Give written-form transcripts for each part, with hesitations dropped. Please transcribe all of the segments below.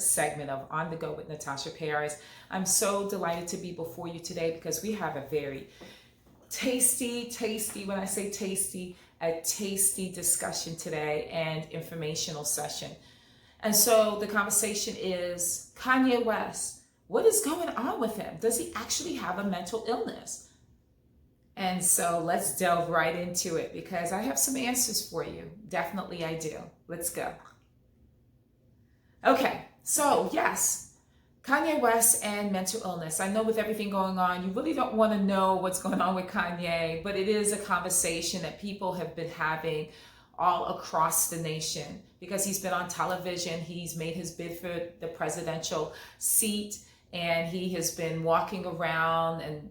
segment of On the Go with Natasha Paris. I'm so delighted to be before you today because we have a very tasty, when I say tasty, a tasty discussion today and informational session. And so the conversation is Kanye West. What is going on with him? Does he actually have a mental illness? And so let's delve right into it because I have some answers for you. Definitely I do. Let's go. Okay, so yes, Kanye West and mental illness. I know with everything going on, you really don't want to know what's going on with Kanye, but it is a conversation that people have been having all across the nation because he's been on television. He's made his bid for the presidential seat and he has been walking around and,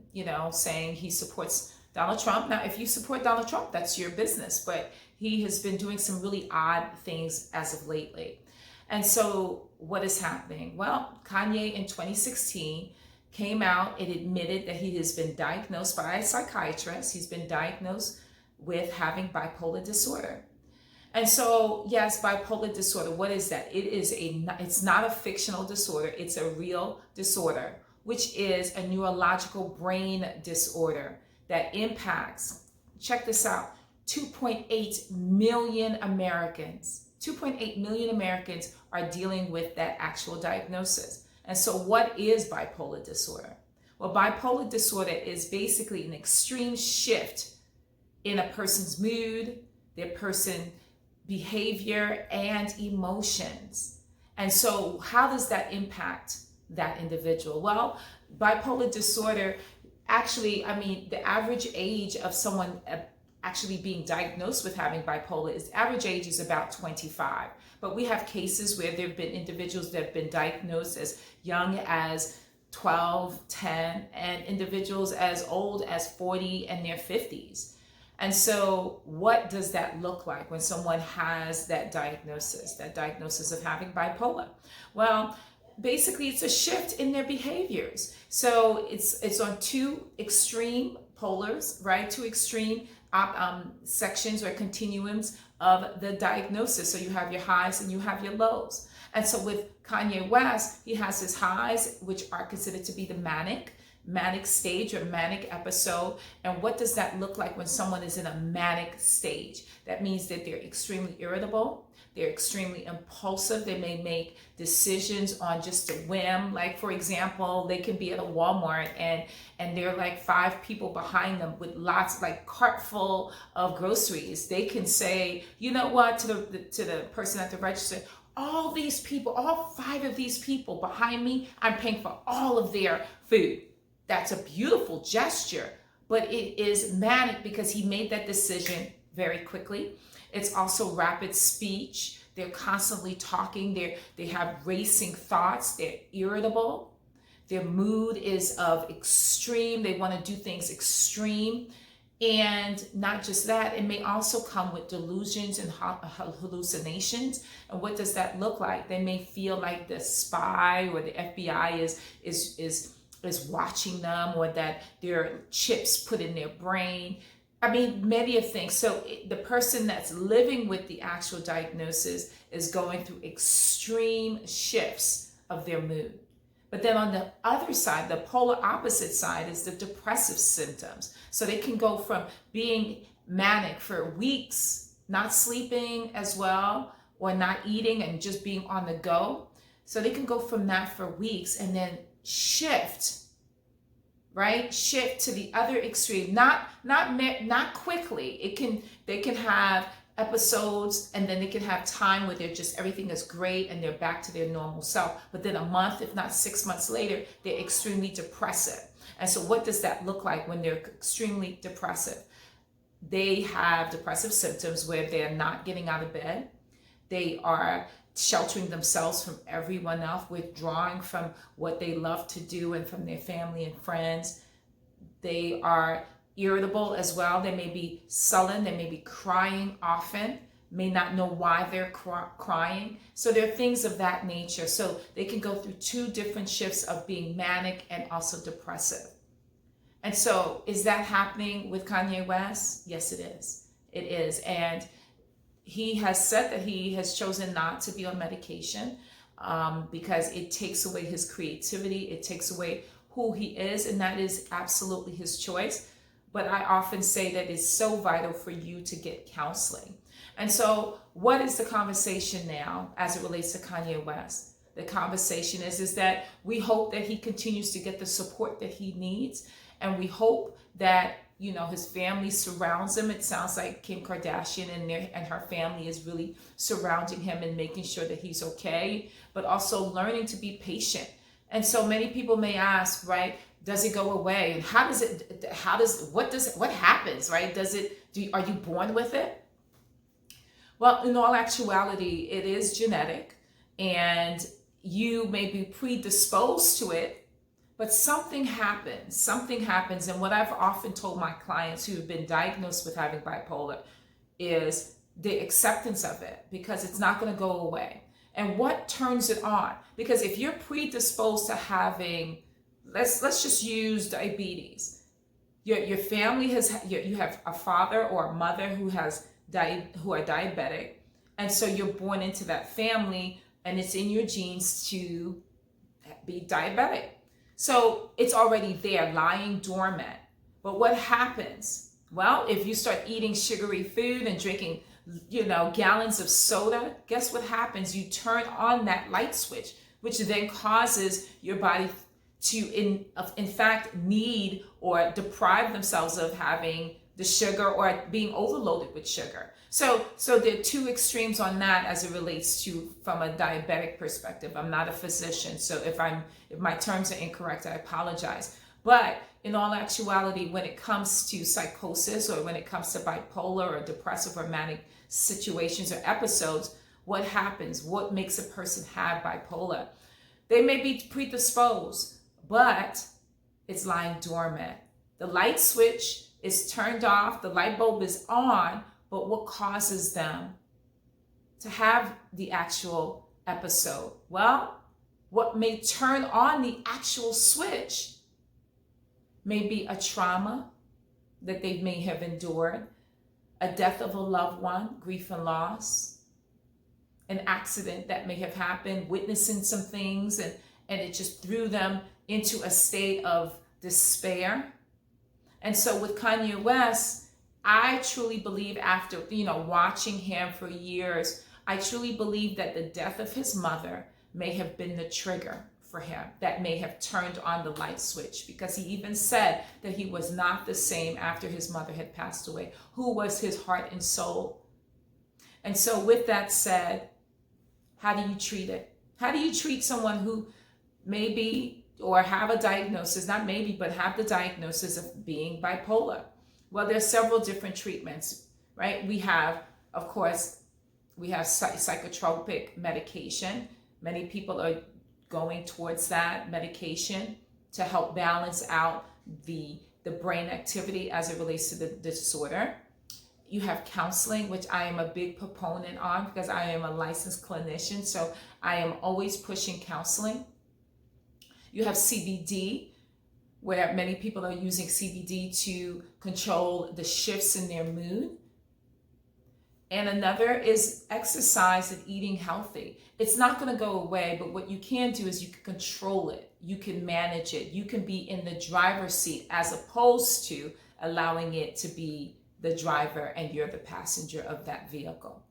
saying he supports Donald Trump. Now, if you support Donald Trump, that's your business, but he has been doing some really odd things as of lately. And so what is happening? Well, Kanye in 2016 came out and admitted that he has been diagnosed by a psychiatrist. He's been diagnosed with having bipolar disorder. And so, yes, bipolar disorder, what is that? It's not a fictional disorder. It's a real disorder, which is a neurological brain disorder that impacts, check this out, 2.8 million Americans. 2.8 million Americans are dealing with that actual diagnosis. And so what is bipolar disorder? Well, bipolar disorder is basically an extreme shift in a person's mood, their person behavior, and emotions. And so how does that impact that individual? Well, bipolar disorder, actually, the average age of someone actually being diagnosed with having bipolar average age is about 25. But we have cases where there have been individuals that have been diagnosed as young as 12, 10, and individuals as old as 40 and their 50s. And so what does that look like when someone has that diagnosis of having bipolar? Well, basically it's a shift in their behaviors. So it's on two extreme polars, right? Two extreme sections or continuums of the diagnosis. So you have your highs and you have your lows. And so with Kanye West, he has his highs, which are considered to be the manic stage or manic episode. And what does that look like when someone is in a manic stage? That means that they're extremely irritable. They're extremely impulsive. They may make decisions on just a whim. Like, for example, they can be at a Walmart and there are like 5 people behind them with lots, like cart full of groceries. They can say, you know what, to the person at the register, all 5 of these people behind me, I'm paying for all of their food. That's a beautiful gesture, but it is manic because he made that decision very quickly. It's also rapid speech. They're constantly talking. They have racing thoughts. They're irritable. Their mood is of extreme. They want to do things extreme. And not just that, it may also come with delusions and hallucinations. And what does that look like? They may feel like the spy or the FBI is watching them, or that there are chips put in their brain. Many of things. So the person that's living with the actual diagnosis is going through extreme shifts of their mood. But then on the other side, the polar opposite side, is the depressive symptoms. So they can go from being manic for weeks, not sleeping as well, or not eating and just being on the go. So they can go from that for weeks and then shift to the other extreme, not quickly. They can have episodes and then they can have time where everything is great and they're back to their normal self. But then a month, if not 6 months later, they're extremely depressive. And so what does that look like when they're extremely depressive? They have depressive symptoms where they're not getting out of bed. They are sheltering themselves from everyone else, withdrawing from what they love to do and from their family and friends. They are irritable as well. They may be sullen. They may be crying often, may not know why they're crying. So there are things of that nature. So they can go through 2 different shifts of being manic and also depressive. And so is that happening with Kanye West? Yes, it is. It is. And he has said that he has chosen not to be on medication. because it takes away his creativity, it takes away who he is, and that is absolutely his choice. But I often say that it's so vital for you to get counseling. And so what is the conversation now as it relates to Kanye West? The conversation is that we hope that he continues to get the support that he needs. And we hope that, you know, his family surrounds him. It sounds like Kim Kardashian and her family is really surrounding him and making sure that he's okay, but also learning to be patient. And so many people may ask, right, does it go away? And what happens, right? Are you born with it? Well, in all actuality, it is genetic, and you may be predisposed to it, but something happens. And what I've often told my clients who have been diagnosed with having bipolar is the acceptance of it, because it's not going to go away. And what turns it on? Because if you're predisposed to having, let's just use diabetes. Your family you have a father or a mother who are diabetic, and so you're born into that family, and it's in your genes to be diabetic. So it's already there, lying dormant. But what happens? Well, if you start eating sugary food and drinking, gallons of soda, guess what happens? You turn on that light switch, which then causes your body to, in fact, need or deprive themselves of having the sugar or being overloaded with sugar. So there are two extremes on that as it relates to from a diabetic perspective. I'm not a physician, so if my terms are incorrect, I apologize. But in all actuality, when it comes to psychosis or when it comes to bipolar or depressive or manic situations or episodes, what happens? What makes a person have bipolar? They may be predisposed, but it's lying dormant. The light switch is turned off, the light bulb is on, but what causes them to have the actual episode? Well, what may turn on the actual switch may be a trauma that they may have endured, a death of a loved one, grief and loss, an accident that may have happened, witnessing some things, and it just threw them into a state of despair. And so with Kanye West, I truly believe after, watching him for years, I truly believe that the death of his mother may have been the trigger for him that may have turned on the light switch, because he even said that he was not the same after his mother had passed away, who was his heart and soul. And so with that said, how do you treat it? How do you treat someone who maybe or have a diagnosis, not maybe, but have the diagnosis of being bipolar? Well, there's several different treatments, right? We have psychotropic medication. Many people are going towards that medication to help balance out the brain activity as it relates to the disorder. You have counseling, which I am a big proponent on because I am a licensed clinician, so I am always pushing counseling. You have CBD, where many people are using CBD to control the shifts in their mood. And another is exercise and eating healthy. It's not going to go away, but what you can do is you can control it. You can manage it. You can be in the driver's seat as opposed to allowing it to be the driver and you're the passenger of that vehicle.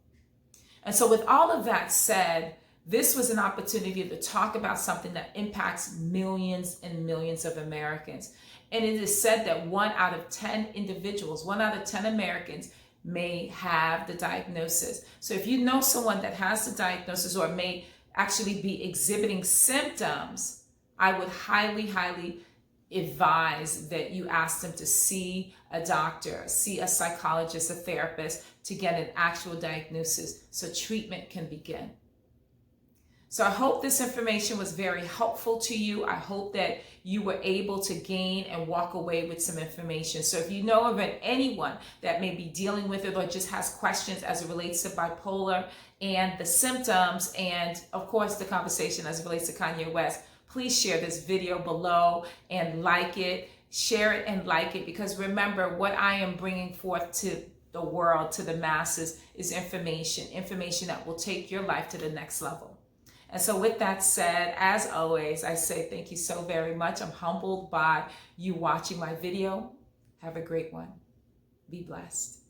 And so with all of that said, this was an opportunity to talk about something that impacts millions and millions of Americans. And it is said that 1 out of 10 individuals, 1 out of 10 Americans may have the diagnosis. So if you know someone that has the diagnosis or may actually be exhibiting symptoms, I would highly, highly advise that you ask them to see a doctor, see a psychologist, a therapist to get an actual diagnosis so treatment can begin. So I hope this information was very helpful to you. I hope that you were able to gain and walk away with some information. So if you know of anyone that may be dealing with it or just has questions as it relates to bipolar and the symptoms and of course the conversation as it relates to Kanye West, please share this video below and like it, share it and like it, because remember what I am bringing forth to the world, to the masses, is information that will take your life to the next level. And so with that said, as always, I say thank you so very much. I'm humbled by you watching my video. Have a great one. Be blessed.